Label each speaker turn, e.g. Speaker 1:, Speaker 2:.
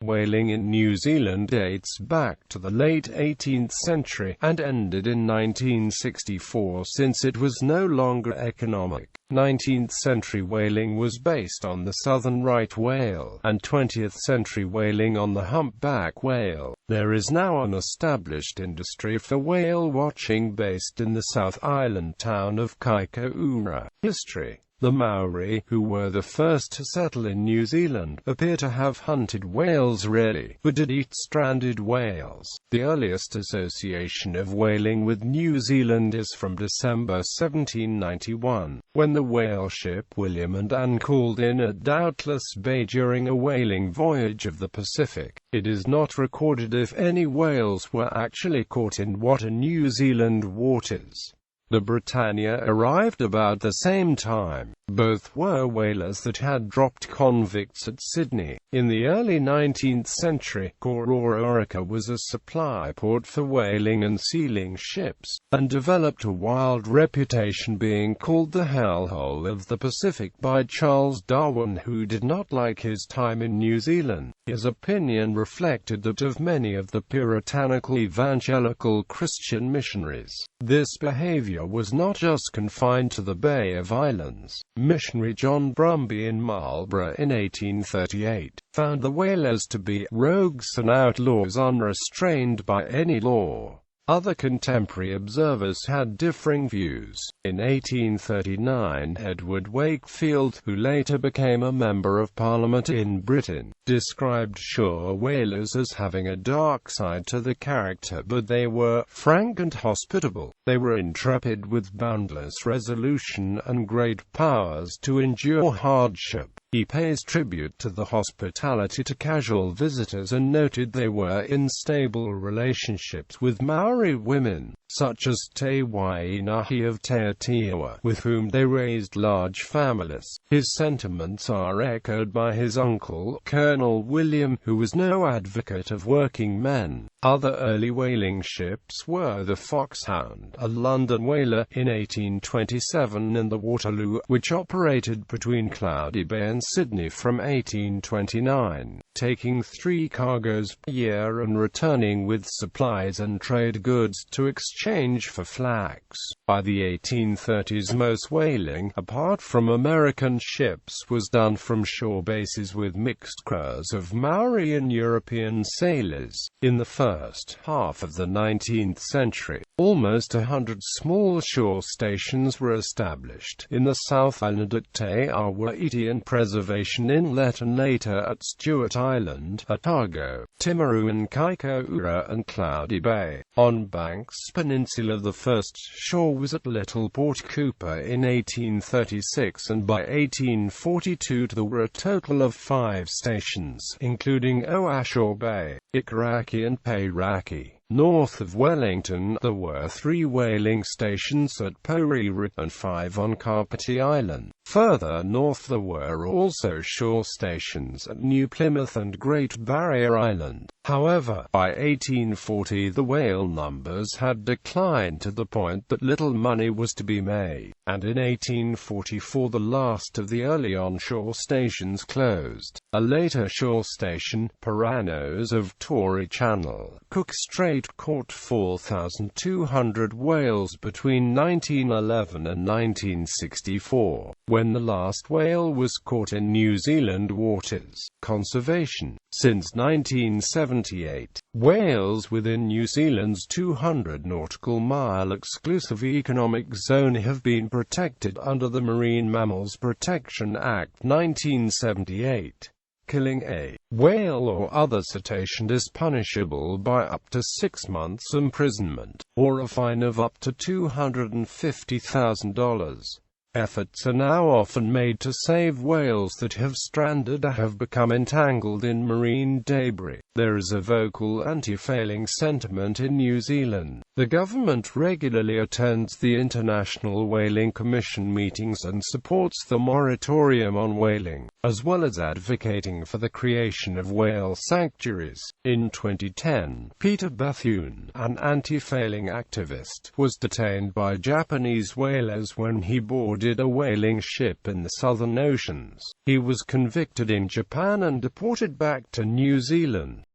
Speaker 1: whaling in New Zealand dates back to the late 18th century, and ended in 1964 since it was no longer economic. 19th-century whaling was based on the southern right whale, and 20th-century whaling on the humpback whale. There is now an established industry for whale watching based in the South Island town of Kaikoura. History. The Maori, who were the first to settle in New Zealand, appear to have hunted whales rarely, but did eat stranded whales. The earliest association of whaling with New Zealand is from December 1791, when the whale ship William and Anne called in at Doubtless Bay during a whaling voyage of the Pacific. It is not recorded if any whales were actually caught in New Zealand waters. The Britannia arrived about the same time. Both were whalers that had dropped convicts at Sydney. In the early 19th century, Kaikoura was a supply port for whaling and sealing ships, and developed a wild reputation, being called the hellhole of the Pacific by Charles Darwin, who did not like his time in New Zealand. His opinion reflected that of many of the puritanical evangelical Christian missionaries. This behavior was not just confined to the Bay of Islands. Missionary John Brumby in Marlborough in 1838 found the whalers to be rogues and outlaws unrestrained by any law. Other contemporary observers had differing views. In 1839, Edward Wakefield, who later became a Member of Parliament in Britain, described shore whalers as having a dark side to the character, but they were frank and hospitable. They were intrepid with boundless resolution and great powers to endure hardship. He pays tribute to the hospitality to casual visitors and noted they were in stable relationships with Maori women, such as Te Wainahi of Teotihuaca, with whom they raised large families. His sentiments are echoed by his uncle, Colonel William, who was no advocate of working men. Other early whaling ships were the Foxhound, a London whaler, in 1827, and the Waterloo, which operated between Cloudy Bay and Sydney from 1829, taking 3 cargoes per year and returning with supplies and trade goods to exchange for flax. By the 1830s, most whaling, apart from American ships, was done from shore bases with mixed crews of Maori and European sailors. In the first half of the 19th century, almost 100 small shore stations were established in the South Island at Te Awaiti and Preservation Inlet, and later at Stewart Island, Otago, Timaru and Kaikoura and Cloudy Bay. On Banks Peninsula, the first shore was at Little Port Cooper in 1836, and by 1842 there were a total of 5 stations, including Oashaw Bay, Ikaraki and Pairaki. North of Wellington, there were 3 whaling stations at Poriri and 5 on Kapiti Island. Further north there were also shore stations at New Plymouth and Great Barrier Island. However, by 1840 the whale numbers had declined to the point that little money was to be made, and in 1844 the last of the early onshore stations closed. A later shore station, Paranos of Tory Channel, Cook Strait, caught 4,200 whales between 1911 and 1964, when the last whale was caught in New Zealand waters. Conservation. Since 1978, whales within New Zealand's 200 nautical mile exclusive economic zone have been protected under the Marine Mammals Protection Act 1978. Killing a whale or other cetacean is punishable by up to 6 months imprisonment, or a fine of up to $250,000. Efforts are now often made to save whales that have stranded or have become entangled in marine debris. There is a vocal anti-whaling sentiment in New Zealand. The government regularly attends the International Whaling Commission meetings and supports the moratorium on whaling, as well as advocating for the creation of whale sanctuaries. In 2010, Peter Bethune, an anti-whaling activist, was detained by Japanese whalers when he boarded boarded a whaling ship in the Southern Oceans. He was convicted in Japan and deported back to New Zealand.